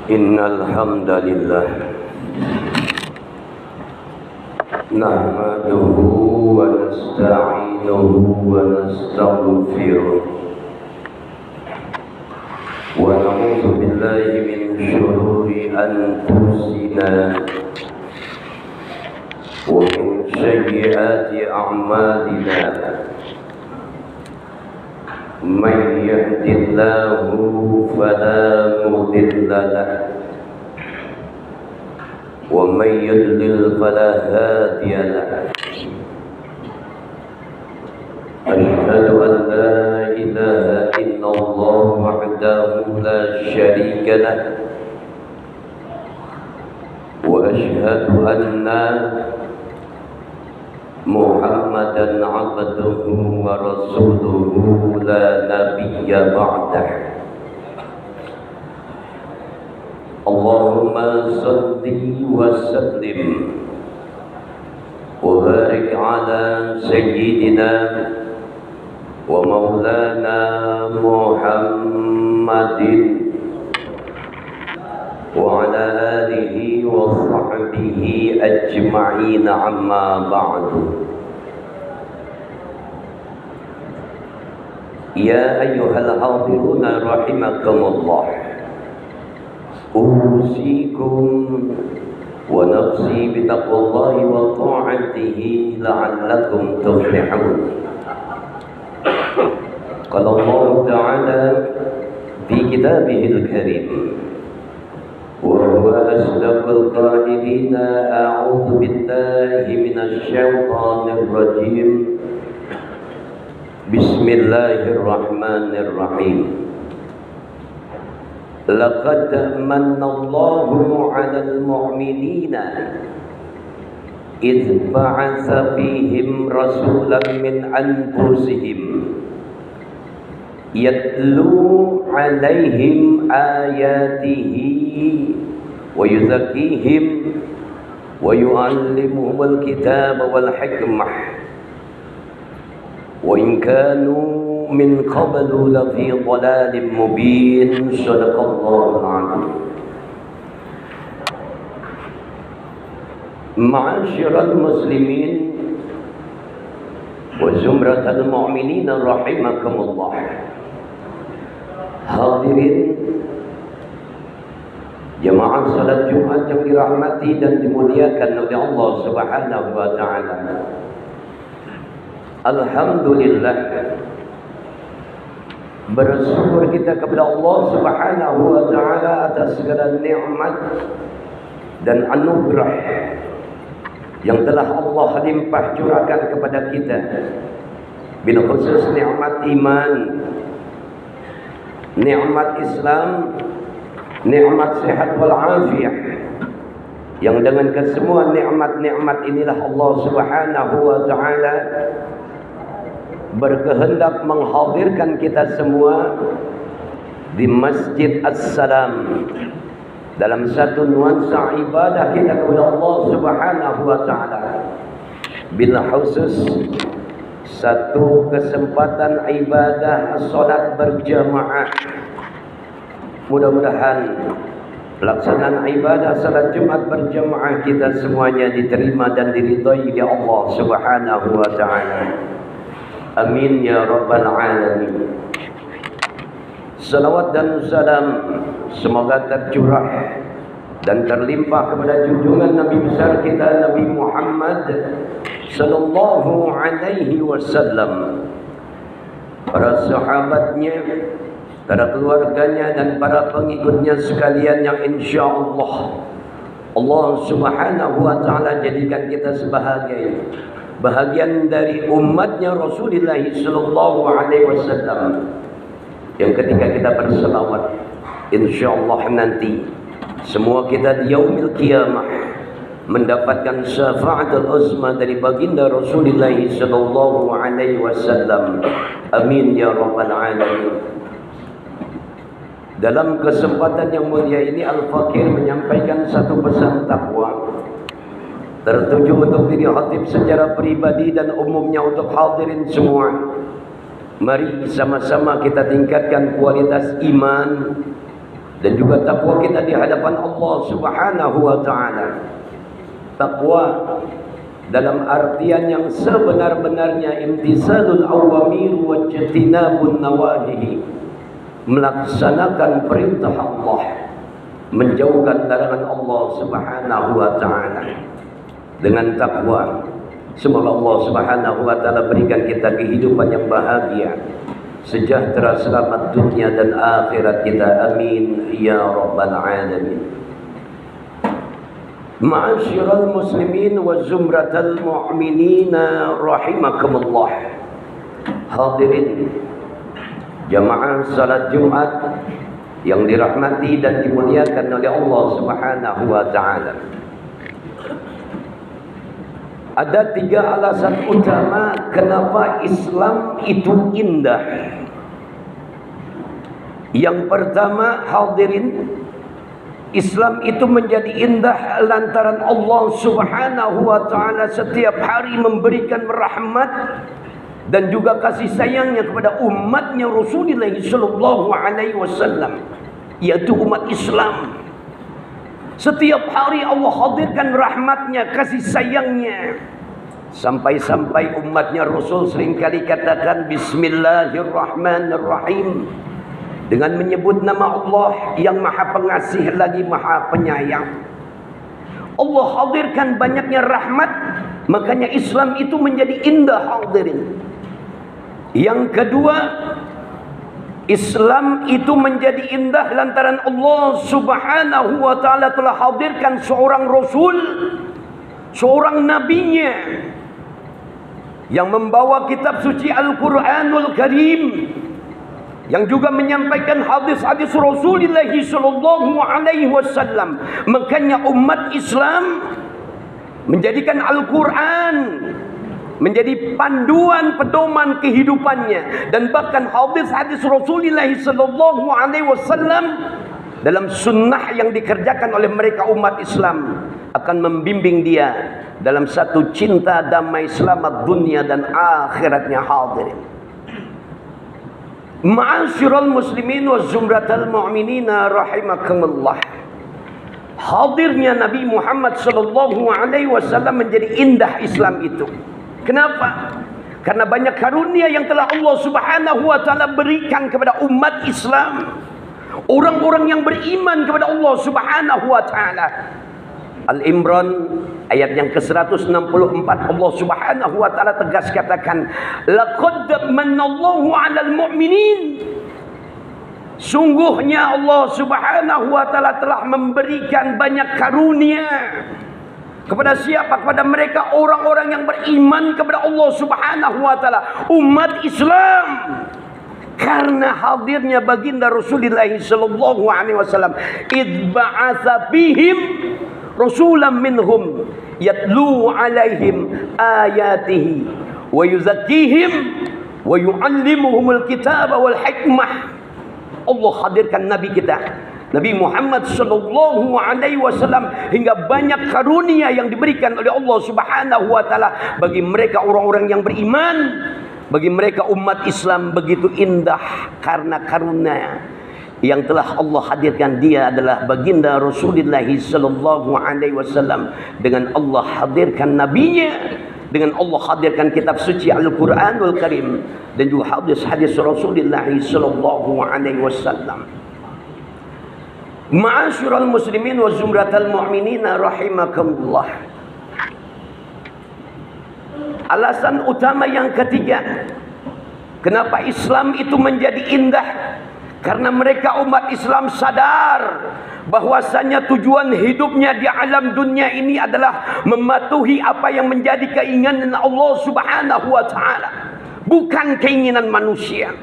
إن الحمد لله نحمده ونستعينه ونستغفره ونعوذ بالله من شرور أنفسنا ومن سيئات أعمالنا من يهد الله فلا مضل له ومن يضلل فلا هادي له أشهد أن لا إله إلا الله وحده لا شريك له وأشهد أن محمدا عبده ورسوله لا نبي بعده اللهم صل وسلم وبارك على سيدنا ومولانا محمد وعلى آله وصحبه أجمعين عما بعد يا أيها الحاضرون رحمكم الله أوصيكم ونفسي بتقوى الله وطاعته لعلكم تفلحون قال الله تعالى في كتابه الكريم وهو أصدق القائلين أعوذ بالله من الشيطان الرجيم بسم الله الرحمن الرحيم لقد من الله على المؤمنين إذ بعث فيهم رسولا من أنفسهم يتلو عليهم آياته ويزكيهم ويعلمهم الكتاب والحكمة وإن كانوا من قبل لفي ضلال مبين صدق الله العظيم معاشر المسلمين وزمرة المؤمنين رحمكم الله. Hadirin jemaah salat Jumat yang dirahmati dan dimuliakan oleh Allah Subhanahu wa taala. Alhamdulillah, bersyukur kita kepada Allah Subhanahu wa taala atas segala nikmat dan anugerah yang telah Allah limpah curahkan kepada kita. Bil khusus nikmat iman, nikmat Islam, nikmat sehat wal afiah, yang dengan kesemua nikmat-nikmat inilah Allah Subhanahu wa taala berkehendak menghadirkan kita semua di Masjid As-Salam dalam satu nuansa ibadah kita kepada Allah Subhanahu wa taala. Bila khusus satu kesempatan ibadah salat berjamaah, mudah-mudahan pelaksanaan ibadah salat Jumat berjamaah kita semuanya diterima dan diridhai oleh Allah Subhanahu wa taala. Amin ya rabbal alamin. Salawat dan salam semoga tercurah dan terlimpah kepada junjungan Nabi besar kita Nabi Muhammad sallallahu alaihi wasallam, para sahabatnya, para keluarganya dan para pengikutnya sekalian yang insyaallah Allah Subhanahu wa taala jadikan kita sebagai bahagian dari umatnya Rasulullah sallallahu alaihi wasallam, yang ketika kita berselawat insyaallah nanti semua kita di yaumil qiyamah mendapatkan syafaatul uzma dari baginda Rasulullah sallallahu alaihi wasallam. Amin ya rabbal alamin. Dalam kesempatan yang mulia ini Al-Fakir menyampaikan satu pesan takwa tertuju untuk diri khatib secara pribadi dan umumnya untuk hadirin semua. Mari sama-sama kita tingkatkan kualitas iman, dan juga takwa kita di hadapan Allah Subhanahu wa taala. Takwa dalam artian yang sebenar-benarnya imtisalul awamir wa ijtinabun nawahi, melaksanakan perintah Allah, menjauhkan larangan Allah Subhanahu wa taala. Dengan takwa, semoga Allah Subhanahu wa taala berikan kita kehidupan yang bahagia, sejahtera, selamat dunia dan akhirat kita. Amin ya rabbal alamin. Ma'asyiral muslimin wa zumratal mu'minina rahimakumullah. Hadirin jamaah salat Jumat yang dirahmati dan dimuliakan oleh Allah Subhanahu wa taala. Ada 3 alasan utama kenapa Islam itu indah. Yang pertama, hadirin, Islam itu menjadi indah lantaran Allah Subhanahu wa taala setiap hari memberikan rahmat dan juga kasih sayangnya kepada umatnya Rasulullah sallallahu alaihi wasallam, yaitu umat Islam. Setiap hari Allah hadirkan rahmatnya, kasih sayangnya. Sampai-sampai umatnya Rasul seringkali katakan Bismillahirrahmanirrahim, dengan menyebut nama Allah yang maha pengasih lagi maha penyayang. Allah hadirkan banyaknya rahmat, makanya Islam itu menjadi indah, hadirin. Yang kedua, Islam itu menjadi indah lantaran Allah Subhanahu wa taala telah hadirkan seorang rasul, seorang nabinya yang membawa kitab suci Al-Qur'anul Karim, yang juga menyampaikan hadis-hadis Rasulullah sallallahu alaihi wasallam. Makanya umat Islam menjadikan Al-Qur'an menjadi panduan pedoman kehidupannya, dan bahkan hadis-hadis Rasulullah sallallahu alaihi wasallam dalam sunnah yang dikerjakan oleh mereka umat Islam akan membimbing dia dalam satu cinta damai selamat dunia dan akhiratnya. Hadirin ma'asyiral muslimin wa zumratal mu'minina rahimakumullah. Hadirnya Nabi Muhammad sallallahu alaihi wasallam menjadi indah Islam itu. Kenapa? Karena banyak karunia yang telah Allah Subhanahu wa taala berikan kepada umat Islam, orang-orang yang beriman kepada Allah Subhanahu wa taala. Al-Imran ayat yang ke-164, Allah Subhanahu wa taala tegas katakan, laqad manallahu 'alal mu'minin. Sungguhnya Allah Subhanahu wa taala telah memberikan banyak karunia. Kepada siapa? Kepada mereka orang-orang yang beriman kepada Allah Subhanahu wa taala, umat Islam. Karena hadirnya baginda Rasulullah sallallahu alaihi wasallam, id ba'atsa bihim rasulan minhum yatlu alaihim ayatihi wa yuzakkihim wa yu'allimuhumul kitaba wal hikmah. Allah hadirkan nabi kita Nabi Muhammad sallallahu alaihi wasallam, hingga banyak karunia yang diberikan oleh Allah Subhanahu wa taala bagi mereka orang-orang yang beriman, bagi mereka umat Islam. Begitu indah karena karunia yang telah Allah hadirkan. Dia adalah baginda Rasulullah sallallahu alaihi wasallam. Dengan Allah hadirkan nabinya, dengan Allah hadirkan kitab suci Al-Qur'anul Karim, dan juga hadis-hadis Rasulullah sallallahu alaihi wasallam. Ma'asyiral muslimin wa zumratal mu'minina rahimakumullah. Alasan utama yang ketiga kenapa Islam itu menjadi indah, karena mereka umat Islam sadar bahwasanya tujuan hidupnya di alam dunia ini adalah mematuhi apa yang menjadi keinginan Allah Subhanahu wa taala, bukan keinginan manusia.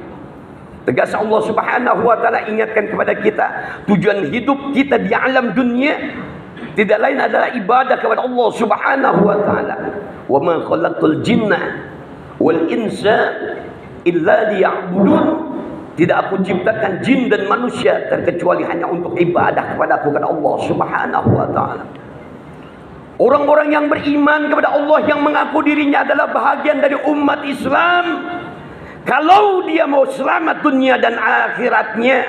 Tegas Allah Subhanahu wa taala ingatkan kepada kita, tujuan hidup kita di alam dunia tidak lain adalah ibadah kepada Allah Subhanahu wa taala. Wa ma khalaqtul jinna wal insa illa liya'budun. Tidak aku ciptakan jin dan manusia terkecuali hanya untuk ibadah kepadaku, kata Allah Subhanahu wa taala. Orang-orang yang beriman kepada Allah, yang mengaku dirinya adalah bahagian dari umat Islam, kalau dia mau selamat dunia dan akhiratnya,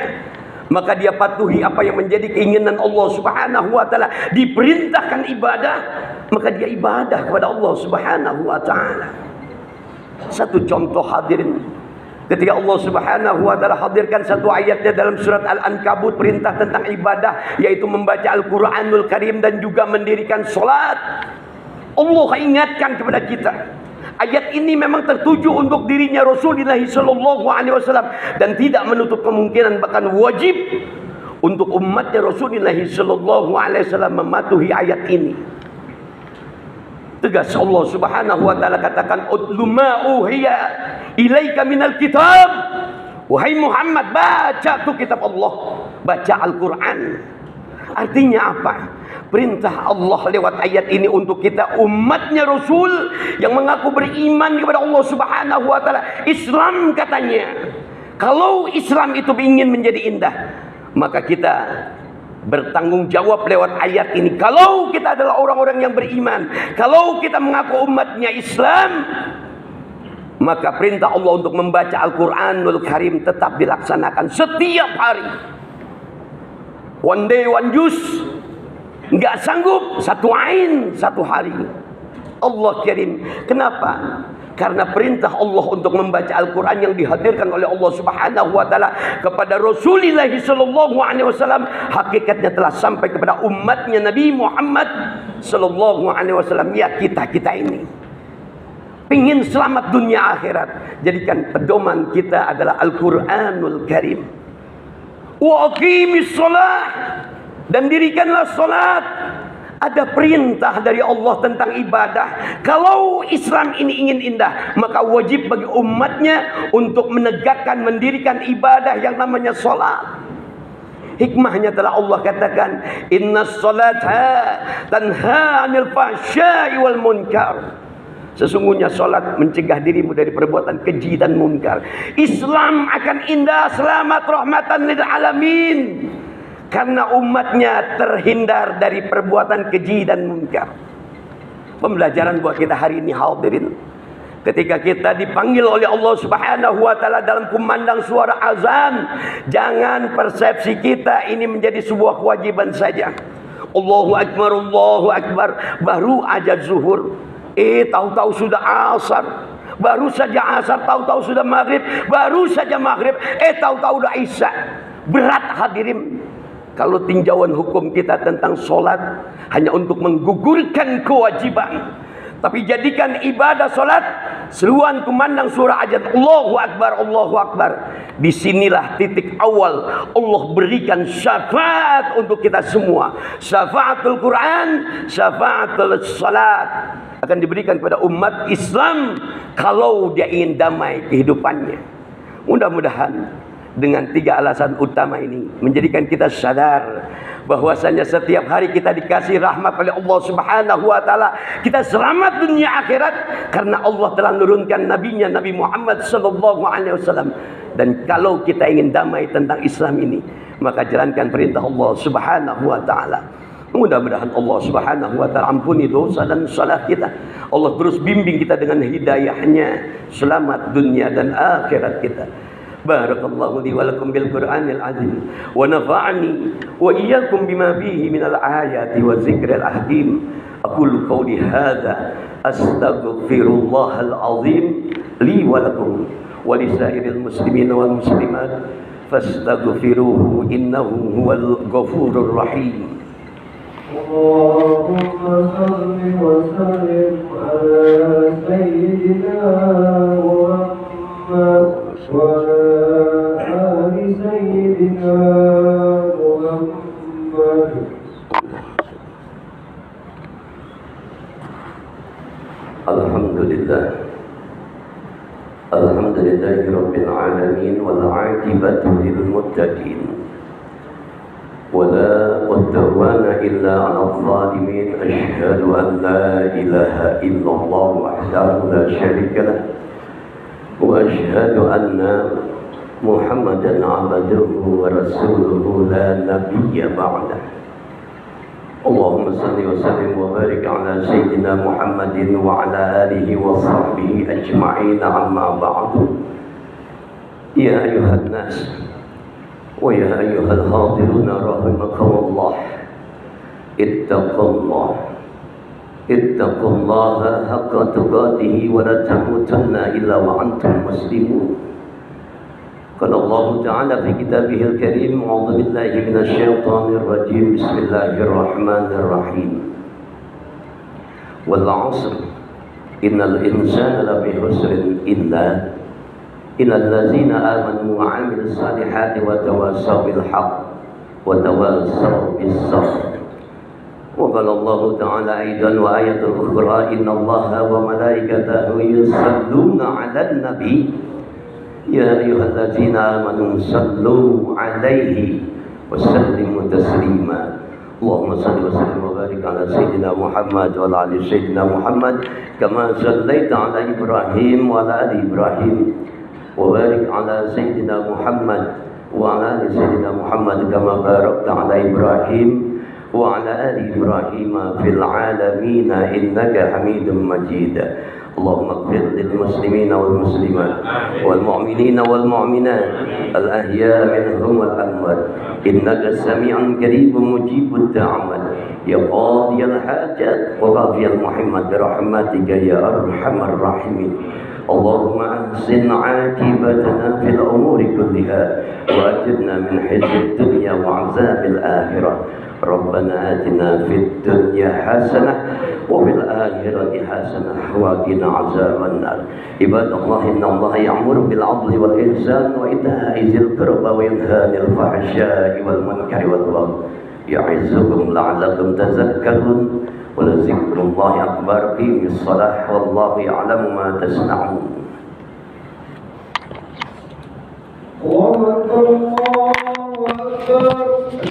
maka dia patuhi apa yang menjadi keinginan Allah Subhanahu wa taala. Diperintahkan ibadah, maka dia ibadah kepada Allah Subhanahu wa taala. Satu contoh hadirin, ketika Allah Subhanahu wa taala hadirkan satu ayatnya dalam surat Al-Ankabut, perintah tentang ibadah, yaitu membaca Al-Qur'anul Karim dan juga mendirikan salat. Allah ingatkan kepada kita. Ayat ini memang tertuju untuk dirinya Rasulullah sallallahu alaihi wasallam dan tidak menutup kemungkinan, bahkan wajib untuk umatnya Rasulullah sallallahu alaihi wasallam mematuhi ayat ini. Tegas Allah Subhanahu wa taala katakan, "Utlu ma uhiya ilaika minal kitab." Wahai Muhammad, baca tuh kitab Allah, baca Al-Qur'an. Artinya apa? Perintah Allah lewat ayat ini untuk kita umatnya Rasul yang mengaku beriman kepada Allah Subhanahu wa taala. Islam katanya, kalau Islam itu ingin menjadi indah, maka kita bertanggung jawab lewat ayat ini. Kalau kita adalah orang-orang yang beriman, kalau kita mengaku umatnya Islam, maka perintah Allah untuk membaca Al-Quranul Karim tetap dilaksanakan setiap hari. One day one juice, nggak sanggup satu ain satu hari. Allah kirim. Kenapa? Karena perintah Allah untuk membaca Al-Quran yang dihadirkan oleh Allah Subhanahu wa taala kepada Rasulullah sallallahu alaihi wasallam, hakikatnya telah sampai kepada umatnya Nabi Muhammad sallallahu alaihi wasallam. Ya, kita ini ingin selamat dunia akhirat, jadikan pedoman kita adalah Al-Quranul Karim. Wa aqimis shalah, dan dirikanlah salat. Ada perintah dari Allah tentang ibadah. Kalau Islam ini ingin indah, maka wajib bagi umatnya untuk menegakkan, mendirikan ibadah yang namanya salat. Hikmahnya telah Allah katakan, innas salata tanha 'anil fahsya'i wal munkar. Sesungguhnya salat mencegah dirimu dari perbuatan keji dan munkar. Islam akan indah, selamat, rahmatan lil alamin, karena umatnya terhindar dari perbuatan keji dan munkar. Pembelajaran buat kita hari ini hadirin, ketika kita dipanggil oleh Allah Subhanahu wa taala dalam kumandang suara azan, jangan persepsi kita ini menjadi sebuah kewajiban saja. Allahu akbar, Allahu akbar, baru aja zuhur, tahu-tahu sudah asar. Baru saja asar, tahu-tahu sudah maghrib. Baru saja maghrib, tahu-tahu udah isya. Berat hadirin kalau tinjauan hukum kita tentang sholat hanya untuk menggugurkan kewajiban. Tapi jadikan ibadah sholat seruan kumandang surah azan, Allahu Akbar, Allahu Akbar. Disinilah titik awal Allah berikan syafaat untuk kita semua. Syafaatul Quran, syafaatul salat akan diberikan kepada umat Islam kalau dia ingin damai kehidupannya. Mudah-mudahan dengan 3 alasan utama ini menjadikan kita sadar bahwasanya setiap hari kita dikasih rahmat oleh Allah Subhanahu wa taala. Kita selamat dunia akhirat karena Allah telah menurunkan nabinya Nabi Muhammad sallallahu alaihi wasallam. Dan kalau kita ingin damai tentang Islam ini, maka jalankan perintah Allah Subhanahu wa taala. Mudah-mudahan Allah Subhanahu wa taala ampuni dosa dan salah kita. Allah terus bimbing kita dengan hidayahnya, selamat dunia dan akhirat kita. Barakallahu li wa lakum bil Qur'anil azim wa nafa'ani wa iyyakum bima fihi minal ayati wa dzikril hakim. Aqulu qawli hadza astaghfirullahal azim li wa lakum wa lisairil muslimin wal muslimat fastaghfiruhu innahu huwal ghafurur rahim. Allahumma salli wa sallim ala sayyidina Muhammad wa ali sayyidina Muhammad. Alhamdulillah, alhamdulillahi rabbil alamin wal 'aqibatu lil muttaqin ولا عدوان إلا على الظالمين. أشهد أن لا إله إلا الله وحده لا شريك له وأشهد أن محمدا عبده ورسوله لا نبي بعده. اللهم صل وسلم وبارك على سيدنا محمد وعلى آله وصحبه أجمعين. أما بعد، يا أيها الناس ويا أيها الحاضرون رحمكم الله اتقوا الله اتقوا الله حق تقاته ولا تموتن إلا وأنتم مسلمون. قال الله تعالى في كتابه الكريم أعوذ بالله من الشيطان الرجيم بسم الله الرحمن الرحيم والعصر إن الإنسان لفي خسر إلا الذين آمنوا وعملوا الصالحات وتواصوا بالحق وتواصوا بالصبر. وقال الله تعالى أيضا وآية أخرى إن الله وملائكته يصلون على النبي يا أيها الذين آمنوا صلوا عليه وسلموا تسليما. اللهم صل وسلم وبارك على سيدنا محمد وعلى آل سيدنا محمد كما صليت على إبراهيم وعلى آل إبراهيم وبارك على سيدنا محمد وعلى آل سيدنا محمد كما باركت على إبراهيم وعلى آل إبراهيم في العالمين إنك حميد مجيد. اللهم اغفر للمسلمين والمسلمات والمؤمنين والمؤمنات الأحياء منهم والأموات إنك سميع قريب مجيب الدعوات يا قاضي الحاجات وقاضي المحمد برحمتك يا أرحم الراحمين. اللهم أحسن عاقبتنا في الأمور كلها وأجرنا من خزي الدنيا وعذاب الآخرة. ربنا آتنا في الدنيا حسنة وفي الآخرة حسنة وقنا عذاب النار. عباد الله إن الله يأمر بالعدل والإحسان وإيتاء ذي القربى وينهى عن الفحشاء والمنكر والبغي يعظكم لعلكم تذكرون ولذكر الله أكبر. قيموا الصلاة والله يعلم ما تصنعون. الله أكبر الله أكبر.